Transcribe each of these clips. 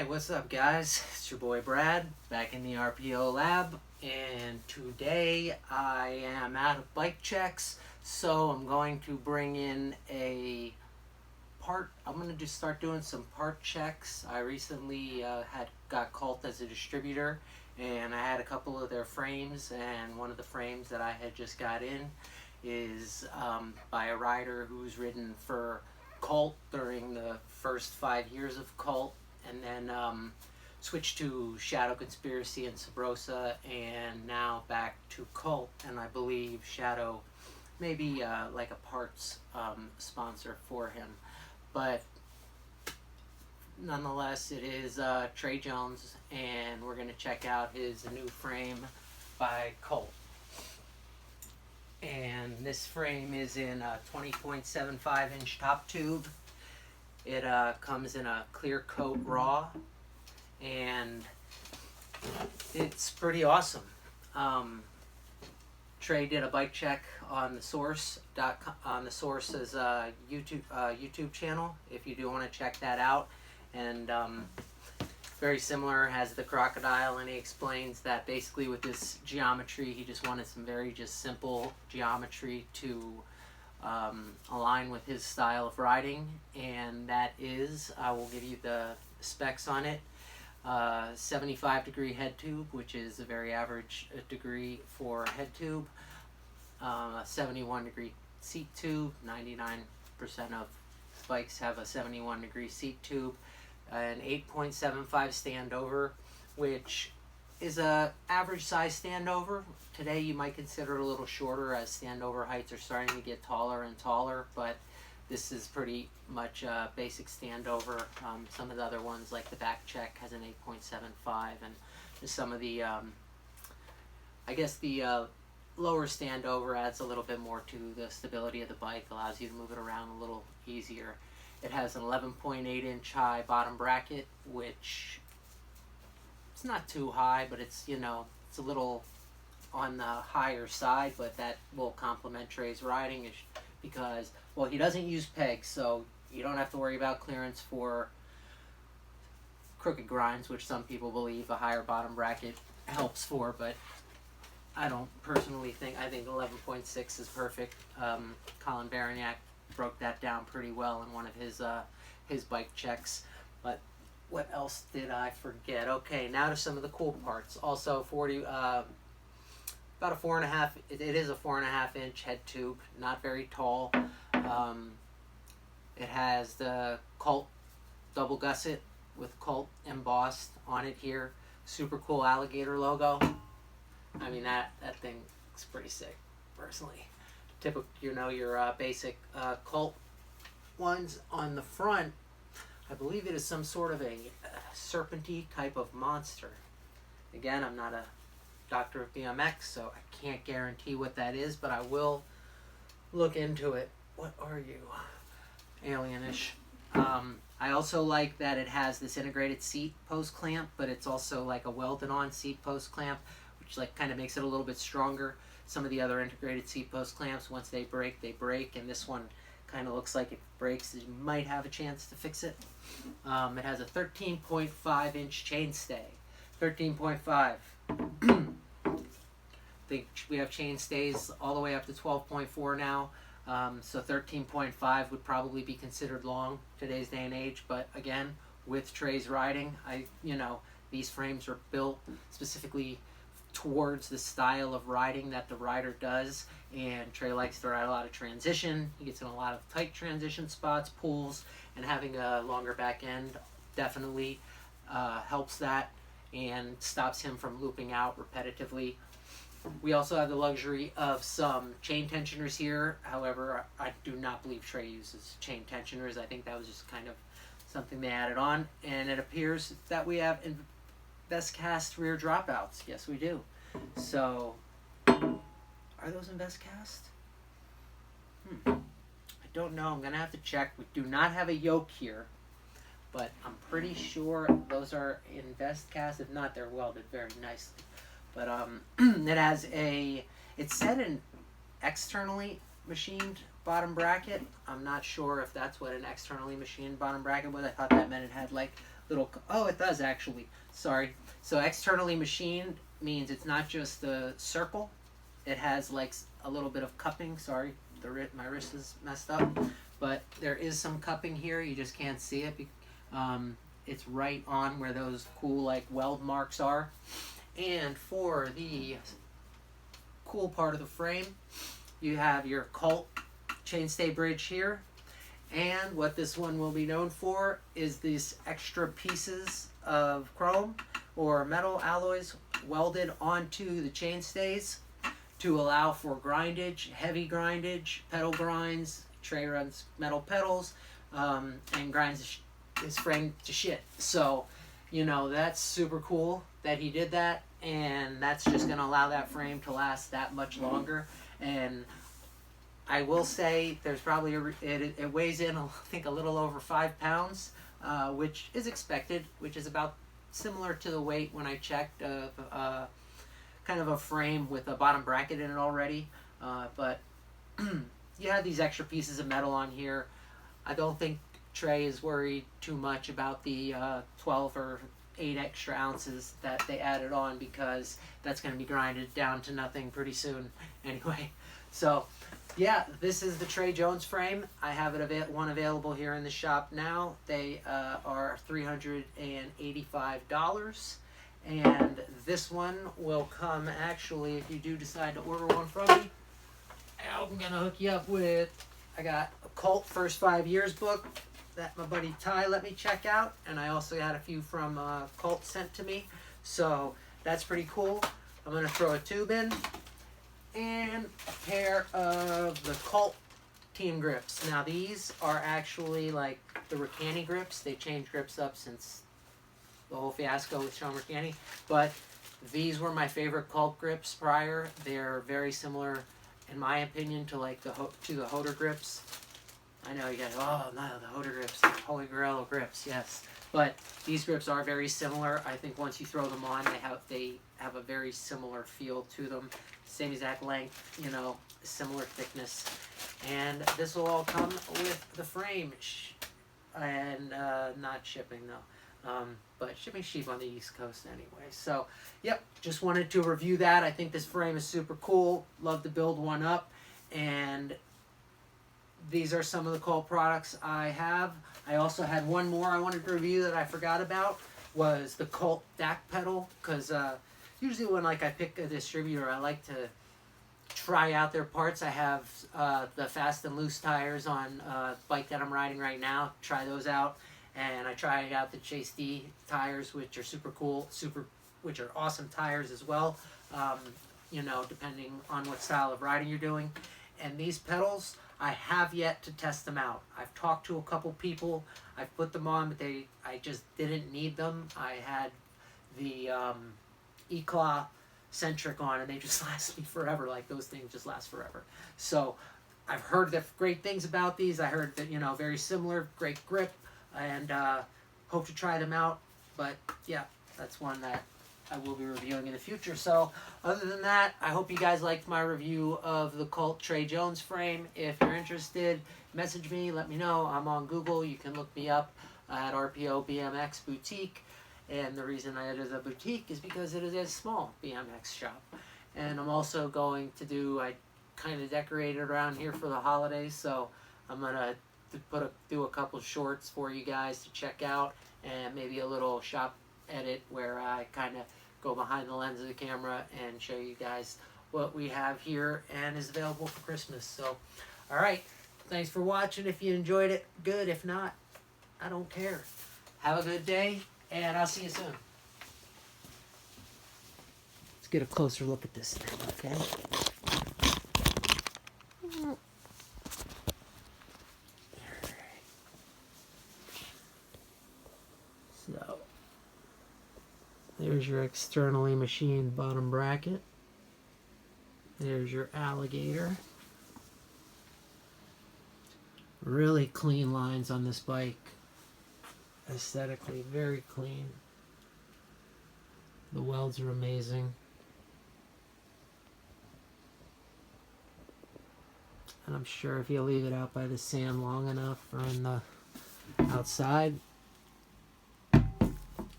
What's up, guys? It's your boy Brad back in the RPO lab, and today I am out of bike checks, so I'm going to bring in I'm going to just start doing some part checks. I recently got Cult as a distributor, and I had a couple of their frames, and one of the frames that I had just got in is by a rider who's ridden for Cult during the first 5 years of Cult, and then switched to Shadow Conspiracy and Sabrosa, and now back to Cult. And I believe Shadow may be like a parts sponsor for him, but nonetheless it is Trey Jones, and we're going to check out his new frame by Cult. And this frame is in a 20.75 inch top tube. It comes in a clear coat raw, and it's pretty awesome. Trey did a bike check on the Source's YouTube channel, if you do want to check that out. And very similar, has the crocodile, and he explains that basically with this geometry he just wanted some very just simple geometry to align with his style of riding, and that is, I will give you the specs on it. 75 degree head tube, which is a very average degree for head tube. 71 degree seat tube. 99% of bikes have a 71 degree seat tube. An 8.75 standover, which is a average size standover. Today you might consider it a little shorter, as standover heights are starting to get taller and taller, but this is pretty much a basic standover. Some of the other ones, like the back check, has an 8.75, and just some of the I guess the lower standover adds a little bit more to the stability of the bike, allows you to move it around a little easier. It has an 11.8 inch high bottom bracket, which it's not too high, but it's, you know, it's a little on the higher side, but that will complement Trey's riding, because, well, he doesn't use pegs, so you don't have to worry about clearance for crooked grinds, which some people believe a higher bottom bracket helps for, but I don't personally think. I think 11.6 is perfect. Colin Baroniak broke that down pretty well in one of his bike checks. But what else did I forget? Okay, now to some of the cool parts. Also, about a 4.5. It is a 4.5 inch head tube, not very tall. It has the Cult double gusset with Cult embossed on it here. Super cool alligator logo. I mean, that thing is pretty sick, personally. Typical, you know, your basic Cult ones on the front. I believe it is some sort of a serpenty type of monster. Again, I'm not a doctor of BMX, so I can't guarantee what that is, but I will look into it. What are you? Alienish. I also like that it has this integrated seat post clamp, but it's also like a welded on seat post clamp, which like kind of makes it a little bit stronger. Some of the other integrated seat post clamps, once they break, and this one kind of looks like it breaks. You might have a chance to fix it. It has a 13.5 inch chainstay. 13.5. I think we have chainstays all the way up to 12.4 now. So 13.5 would probably be considered long today's day and age. But again, with Trey's riding, these frames are built specifically towards the style of riding that the rider does, and Trey likes to ride a lot of transition. He gets in a lot of tight transition spots, pulls, and having a longer back end definitely helps that and stops him from looping out repetitively. We also have the luxury of some chain tensioners here. However, I do not believe Trey uses chain tensioners. I think that was just kind of something they added on, and it appears that we have best cast rear dropouts. Yes, we do. So, are those in best cast? I don't know. I'm gonna have to check. We do not have a yoke here, but I'm pretty sure those are in best cast. If not, they're welded very nicely. But it has it's set in externally machined bottom bracket. I'm not sure if that's what an externally machined bottom bracket was. I thought that meant it had like little, oh, it does actually. Sorry. So externally machined means it's not just the circle. It has like a little bit of cupping. Sorry, my wrist is messed up. But there is some cupping here. You just can't see it. It's right on where those cool like weld marks are. And for the cool part of the frame, you have your Cult chainstay bridge here. And what this one will be known for is these extra pieces of chrome or metal alloys welded onto the chainstays to allow for grindage, heavy grindage, pedal grinds. Trey runs metal pedals and grinds his frame to shit. So, you know, that's super cool that he did that, and that's just going to allow that frame to last that much longer. And I will say there's probably it weighs in, I think, a little over 5 pounds, which is expected, which is about similar to the weight when I checked kind of a frame with a bottom bracket in it already. But you have these extra pieces of metal on here. I don't think Trey is worried too much about the 12 or 8 extra ounces that they added on, because that's going to be grinded down to nothing pretty soon anyway. So yeah, this is the Trey Jones frame. I have one available here in the shop now. They are $385, and this one will come, actually, if you do decide to order one from me, I'm gonna hook you up with, I got a Cult First 5 Years book that my buddy Ty let me check out, and I also got a few from Cult sent to me, so that's pretty cool. I'm gonna throw a tube in and a pair of the Cult team grips. Now these are actually like the Ricani grips. They changed grips up since the whole fiasco with Sean Ricani, but these were my favorite Cult grips prior. They're very similar, in my opinion, to like the Hoder grips. I know you guys, oh no, the Hoder grips, the Holy Grail of grips, yes. But these grips are very similar. I think once you throw them on, they have a very similar feel to them. Same exact length, you know, similar thickness. And this will all come with the frame, and not shipping though. But shipping's cheap on the East Coast anyway. So, yep, just wanted to review that. I think this frame is super cool. Love to build one up. And these are some of the Cult products I have. I also had one more I wanted to review that I forgot about, was the Cult DAC pedal. Because usually when like I pick a distributor, I like to try out their parts. I have the Fast and Loose tires on bike that I'm riding right now. Try those out. And I tried out the Chase D tires, which are super cool, which are awesome tires as well, you know, depending on what style of riding you're doing. And these pedals, I have yet to test them out. I've talked to a couple people, I've put them on, but I just didn't need them. I had the Eclaw Centric on, and they just last me forever. Like, those things just last forever. So I've heard great things about these. I heard that, you know, very similar, great grip, and hope to try them out. But yeah, that's one that I will be reviewing in the future. So other than that, I hope you guys liked my review of the Cult Trey Jones frame. If you're interested, message me, let me know. I'm on Google. You can look me up at RPOBMX Boutique. And the reason it is a boutique is because it is a small BMX shop. And I'm also going to I kind of decorated around here for the holidays, so I'm going to do a couple shorts for you guys to check out, and maybe a little shop edit where I kind of go behind the lens of the camera and show you guys what we have here and is available for Christmas. So, all right, thanks for watching. If you enjoyed it, good. If not, I don't care. Have a good day, and I'll see you soon. Let's get a closer look at this thing, okay? So, there's your externally machined bottom bracket. There's your alligator. Really clean lines on this bike. Aesthetically, very clean. The welds are amazing. And I'm sure if you leave it out by the sand long enough or in the outside,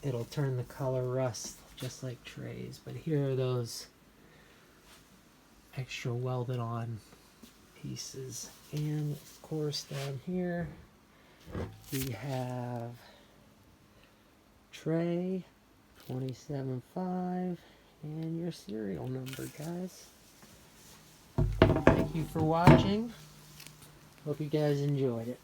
it'll turn the color rust just like Treys. But here are those extra welded on pieces. And of course down here we have Trey 27.5 and your serial number, guys. Thank you for watching. Hope you guys enjoyed it.